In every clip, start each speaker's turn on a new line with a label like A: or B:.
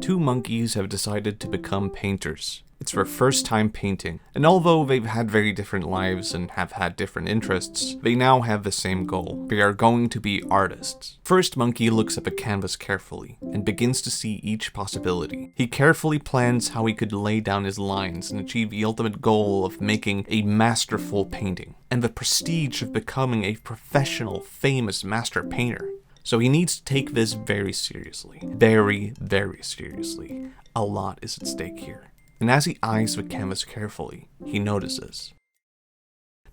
A: Two monkeys have decided to become painters. It's their first time painting, and although they've had very different lives and have had different interests, they now have the same goal. They are going to be artists. First monkey looks at the canvas carefully, and begins to see each possibility. He carefully plans how he could lay down his lines and achieve the ultimate goal of making a masterful painting, and the prestige of becoming a professional, famous master painter. So he needs to take this very seriously. Very, very seriously. A lot is at stake here. And as he eyes the canvas carefully, he notices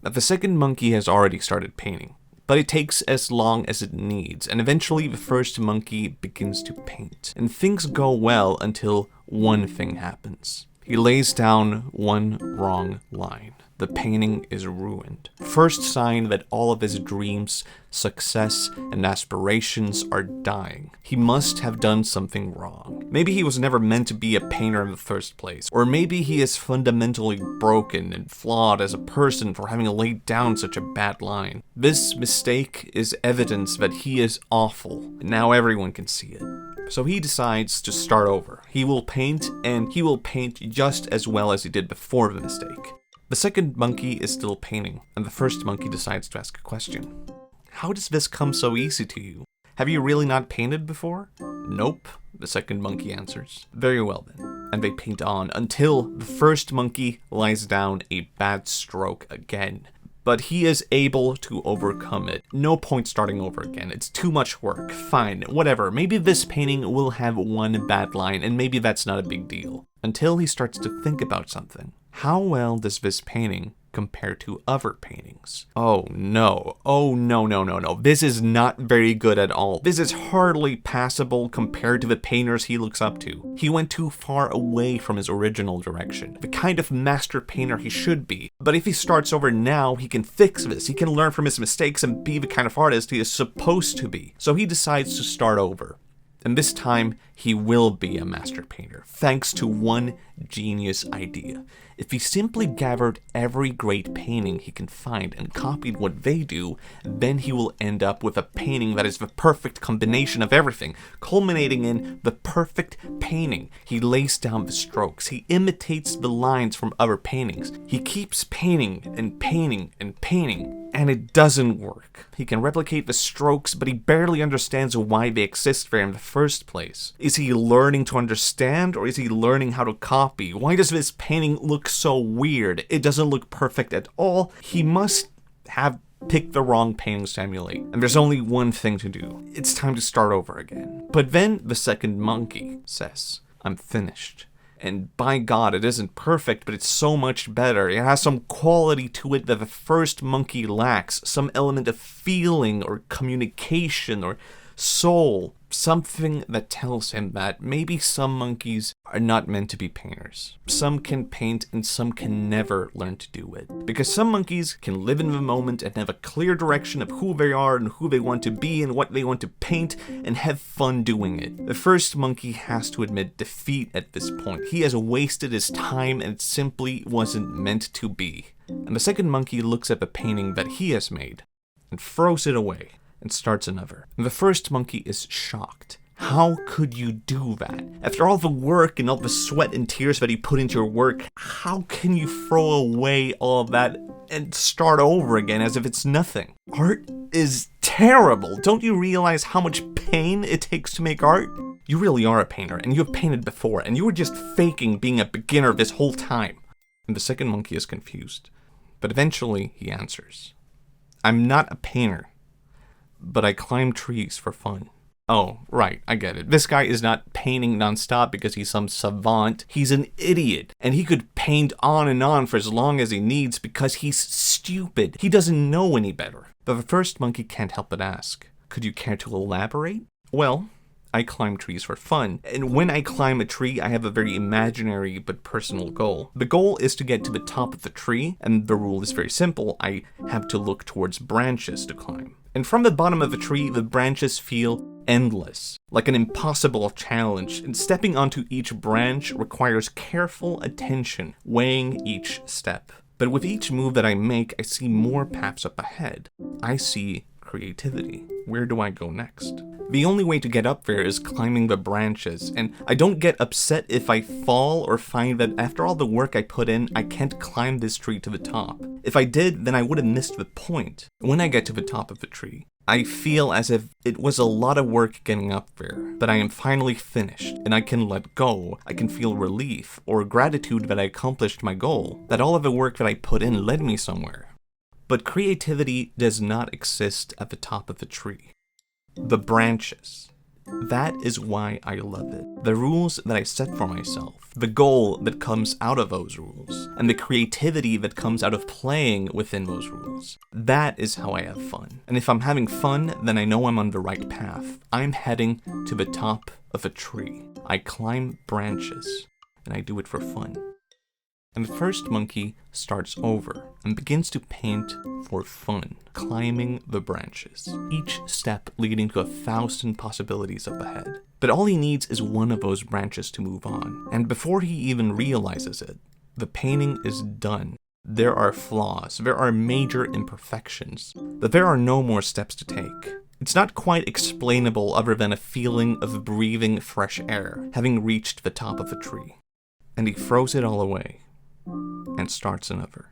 A: that the second monkey has already started painting, but it takes as long as it needs, and eventually the first monkey begins to paint. And things go well until one thing happens. He lays down one wrong line. The painting is ruined. First sign that all of his dreams, success, and aspirations are dying. He must have done something wrong. Maybe he was never meant to be a painter in the first place, or maybe he is fundamentally broken and flawed as a person for having laid down such a bad line. This mistake is evidence that he is awful, and now everyone can see it. So he decides to start over. He will paint, and he will paint just as well as he did before the mistake. The second monkey is still painting, and the first monkey decides to ask a question. How does this come so easy to you? Have you really not painted before? Nope, the second monkey answers. Very well then. And they paint on until the first monkey lies down a bad stroke again. But he is able to overcome it. No point starting over again. It's too much work. Fine, whatever. Maybe this painting will have one bad line, and maybe that's not a big deal. Until he starts to think about something. How well does this painting compare to other paintings? Oh no. This is not very good at all. This is hardly passable compared to the painters he looks up to. He went too far away from his original direction, the kind of master painter he should be. But if he starts over now, he can fix this. He can learn from his mistakes and be the kind of artist he is supposed to be. So he decides to start over. And this time, he will be a master painter, thanks to one genius idea. If he simply gathered every great painting he can find and copied what they do, then he will end up with a painting that is the perfect combination of everything, culminating in the perfect painting. He lays down the strokes, he imitates the lines from other paintings, he keeps painting and painting and painting, and it doesn't work. He can replicate the strokes, but he barely understands why they exist there in the first place. Is he learning to understand, or is he learning how to copy? Why does this painting look so weird? It doesn't look perfect at all. He must have picked the wrong paintings to emulate, and there's only one thing to do. It's time to start over again. But then the second monkey says, I'm finished. And by God, it isn't perfect, but it's so much better. It has some quality to it that the first monkey lacks. Some element of feeling or communication or soul. Something that tells him that maybe some monkeys are not meant to be painters. Some can paint and some can never learn to do it. Because some monkeys can live in the moment and have a clear direction of who they are and who they want to be and what they want to paint and have fun doing it. The first monkey has to admit defeat at this point. He has wasted his time and it simply wasn't meant to be. And the second monkey looks at the painting that he has made and throws it away. And starts another. The first monkey is shocked. How could you do that? After all the work and all the sweat and tears that he put into your work, how can you throw away all of that and start over again as if it's nothing? Art is terrible. Don't you realize how much pain it takes to make art? You really are a painter, and you have painted before, and you were just faking being a beginner this whole time. And the second monkey is confused. But eventually he answers. I'm not a painter. But I climb trees for fun. Oh, right, I get it. This guy is not painting nonstop because he's some savant. He's an idiot. And he could paint on and on for as long as he needs because he's stupid. He doesn't know any better. But the first monkey can't help but ask, could you care to elaborate? Well, I climb trees for fun, and when I climb a tree, I have a very imaginary but personal goal. The goal is to get to the top of the tree, and the rule is very simple. I have to look towards branches to climb. And from the bottom of the tree, the branches feel endless, like an impossible challenge, and stepping onto each branch requires careful attention, weighing each step. But with each move that I make, I see more paths up ahead. I see creativity. Where do I go next? The only way to get up there is climbing the branches, and I don't get upset if I fall or find that after all the work I put in, I can't climb this tree to the top. If I did, then I would have missed the point. When I get to the top of the tree, I feel as if it was a lot of work getting up there, but I am finally finished, and I can let go. I can feel relief, or gratitude that I accomplished my goal, that all of the work that I put in led me somewhere. But creativity does not exist at the top of the tree. The branches. That is why I love it. The rules that I set for myself, the goal that comes out of those rules, and the creativity that comes out of playing within those rules. That is how I have fun. And if I'm having fun, then I know I'm on the right path. I'm heading to the top of a tree. I climb branches, and I do it for fun. And the first monkey starts over and begins to paint for fun, climbing the branches, each step leading to 1,000 possibilities up ahead. But all he needs is one of those branches to move on, and before he even realizes it, the painting is done. There are flaws, there are major imperfections, but there are no more steps to take. It's not quite explainable other than a feeling of breathing fresh air, having reached the top of a tree. And he throws it all away and starts another.